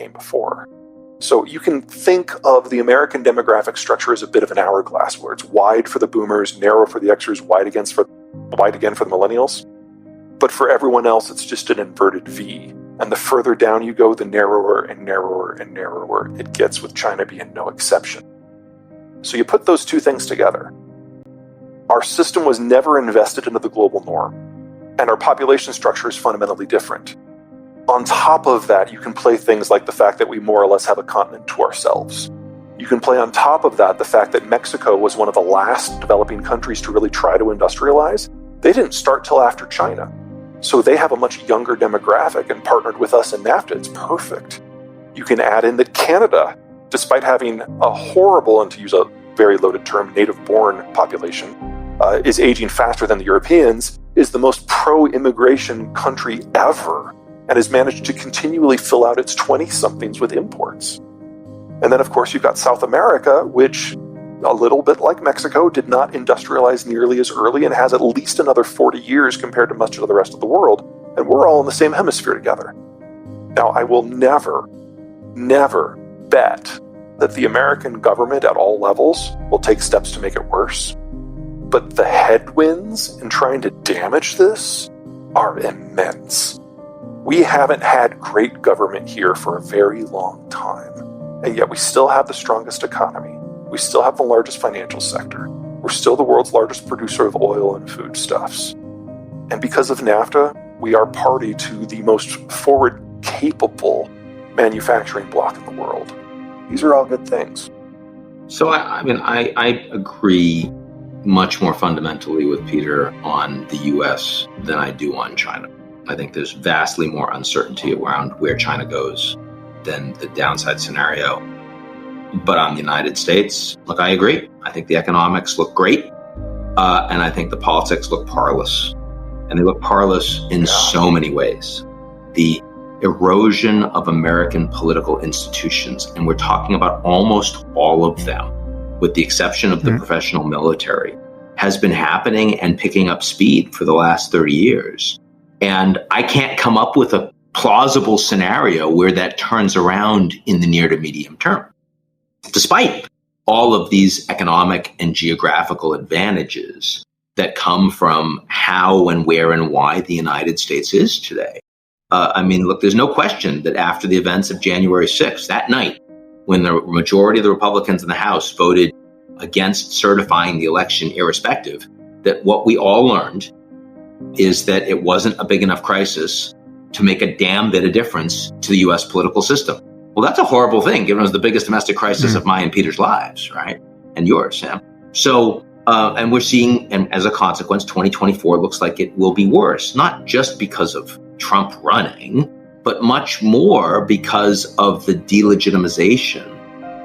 came before. So you can think of the American demographic structure as a bit of an hourglass, where it's wide for the boomers, narrow for the Xers, wide again for the millennials. But for everyone else, it's just an inverted V. And the further down you go, the narrower and narrower and narrower it gets, with China being no exception. So you put those two things together. Our system was never invested into the global norm, and our population structure is fundamentally different. On top of that, you can play things like the fact that we more or less have a continent to ourselves. You can play on top of that the fact that Mexico was one of the last developing countries to really try to industrialize. They didn't start till after China. So they have a much younger demographic and partnered with us in NAFTA. It's perfect. You can add in that Canada, despite having a horrible, and to use a very loaded term, native-born population, is aging faster than the Europeans, is the most pro-immigration country ever, and has managed to continually fill out its 20-somethings with imports. And then, of course, you've got South America, which, a little bit like Mexico, did not industrialize nearly as early and has at least another 40 years compared to much of the rest of the world, and we're all in the same hemisphere together. Now, I will never bet that the American government at all levels will take steps to make it worse. But the headwinds in trying to damage this are immense. We haven't had great government here for a very long time, and yet we still have the strongest economy. We still have the largest financial sector. We're still the world's largest producer of oil and foodstuffs. And because of NAFTA, we are party to the most forward-capable manufacturing bloc in the world. These are all good things. So, I agree much more fundamentally with Peter on the U.S. than I do on China. I think there's vastly more uncertainty around where China goes than the downside scenario. But on the United States, look, I agree. I think the economics look great, and I think the politics look parlous. And they look parlous in so many ways. The erosion of American political institutions, and we're talking about almost all of them, with the exception of the professional military, has been happening and picking up speed for the last 30 years. And I can't come up with a plausible scenario where that turns around in the near to medium term, despite all of these economic and geographical advantages that come from how and where and why the United States is today. Look, there's no question that after the events of January 6th, that night, when the majority of the Republicans in the House voted against certifying the election irrespective, that what we all learned is that it wasn't a big enough crisis to make a damn bit of difference to the U.S. political system. Well, that's a horrible thing, given it was the biggest domestic crisis of my and Peter's lives, right? And yours, Sam. So, and we're seeing, and as a consequence, 2024 looks like it will be worse, not just because of Trump running, but much more because of the delegitimization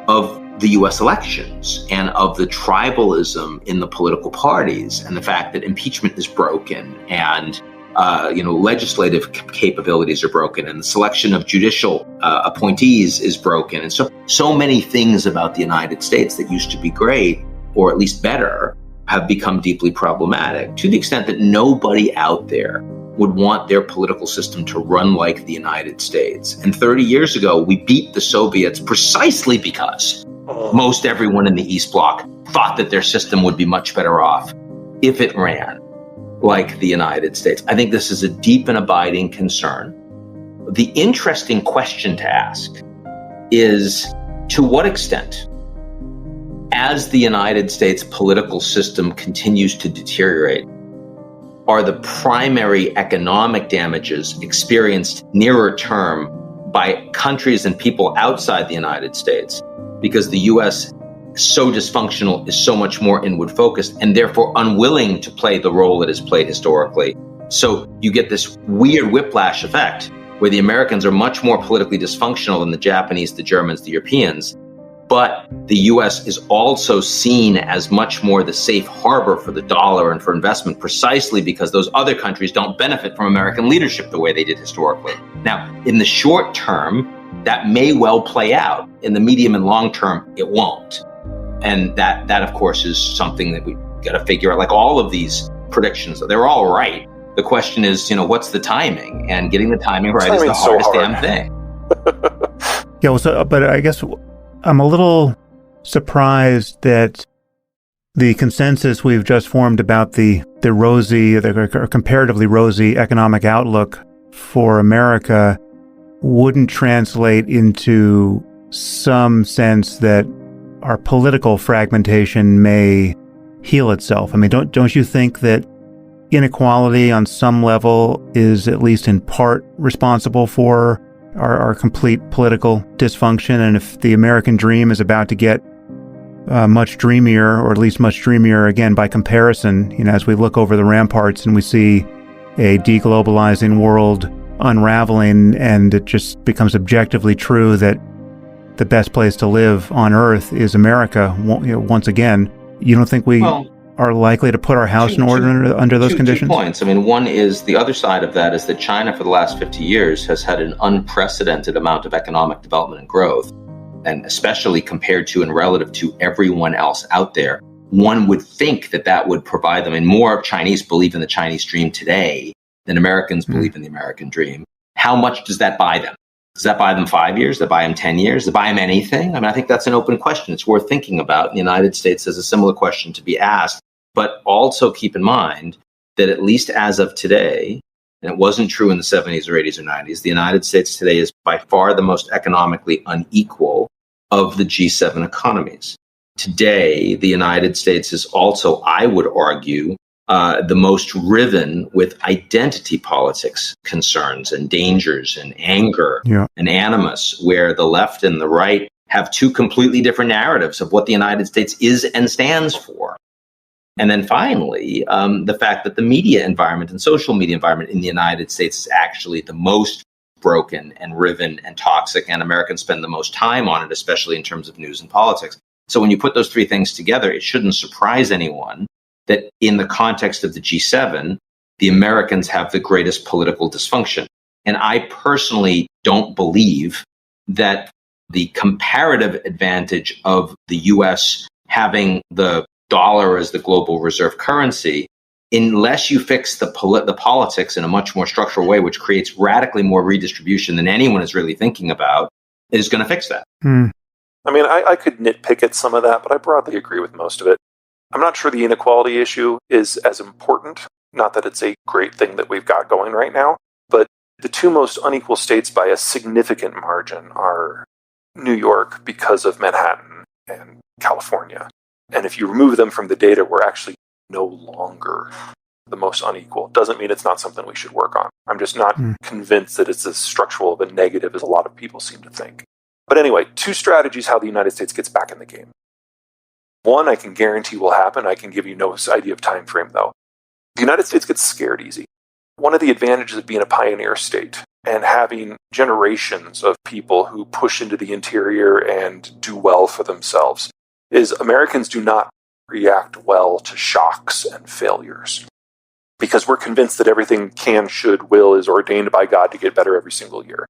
of the U.S. elections and of the tribalism in the political parties, and the fact that impeachment is broken and legislative capabilities are broken, and the selection of judicial appointees is broken. And so many things about the United States that used to be great, or at least better, have become deeply problematic, to the extent that nobody out there would want their political system to run like the United States. And 30 years ago, we beat the Soviets precisely because most everyone in the East Bloc thought that their system would be much better off if it ran like the United States. I think this is a deep and abiding concern. The interesting question to ask is, to what extent, as the United States political system continues to deteriorate, are the primary economic damages experienced nearer term by countries and people outside the United States, because the U.S. is so dysfunctional, is so much more inward focused, and therefore unwilling to play the role it has played historically. So you get this weird whiplash effect where the Americans are much more politically dysfunctional than the Japanese, the Germans, the Europeans, but the U.S. is also seen as much more the safe harbor for the dollar and for investment, precisely because those other countries don't benefit from American leadership the way they did historically. Now, in the short term, that may well play out. In the medium and long term, it won't. And that of course, is something that we got to figure out. Like all of these predictions, they're all right. The question is, what's the timing? And getting the timing right is the hardest damn thing. Yeah, well, but I guess I'm a little surprised that the consensus we've just formed about the comparatively rosy economic outlook for America wouldn't translate into some sense that our political fragmentation may heal itself. I mean, don't you think that inequality on some level is at least in part responsible for our complete political dysfunction? And if the American dream is about to get much dreamier, or at least much dreamier again by comparison, as we look over the ramparts and we see a deglobalizing world unraveling, and it just becomes objectively true that the best place to live on Earth is America, once again, you don't think we are likely to put our house in order under those conditions? 2 points. I mean, one is the other side of that is that China for the last 50 years has had an unprecedented amount of economic development and growth, and especially compared to and relative to everyone else out there. One would think that that would provide them, and more Chinese believe in the Chinese dream today than Americans believe in the American dream. How much does that buy them? Does that buy them 5 years? Does that buy them 10 years? Does it buy them anything? I mean, I think that's an open question. It's worth thinking about. The United States has a similar question to be asked. But also keep in mind that at least as of today, and it wasn't true in the 70s or 80s or 90s, the United States today is by far the most economically unequal of the G7 economies. Today, the United States is also, I would argue, the most riven with identity politics concerns and dangers and anger and animus, where the left and the right have two completely different narratives of what the United States is and stands for. And then finally, the fact that the media environment and social media environment in the United States is actually the most broken and riven and toxic, and Americans spend the most time on it, especially in terms of news and politics. So when you put those three things together, it shouldn't surprise anyone that in the context of the G7, the Americans have the greatest political dysfunction. And I personally don't believe that the comparative advantage of the US having the dollar as the global reserve currency, unless you fix the politics in a much more structural way, which creates radically more redistribution than anyone is really thinking about, is going to fix that. I mean, I could nitpick at some of that, but I broadly agree with most of it. I'm not sure the inequality issue is as important. Not that it's a great thing that we've got going right now, but the two most unequal states by a significant margin are New York because of Manhattan and California. And if you remove them from the data, we're actually no longer the most unequal. Doesn't mean it's not something we should work on. I'm just not convinced that it's as structural of a negative as a lot of people seem to think. But anyway, two strategies how the United States gets back in the game. One, I can guarantee will happen. I can give you no idea of time frame, though. The United States gets scared easy. One of the advantages of being a pioneer state and having generations of people who push into the interior and do well for themselves is Americans do not react well to shocks and failures because we're convinced that everything can, should, will is ordained by God to get better every single year.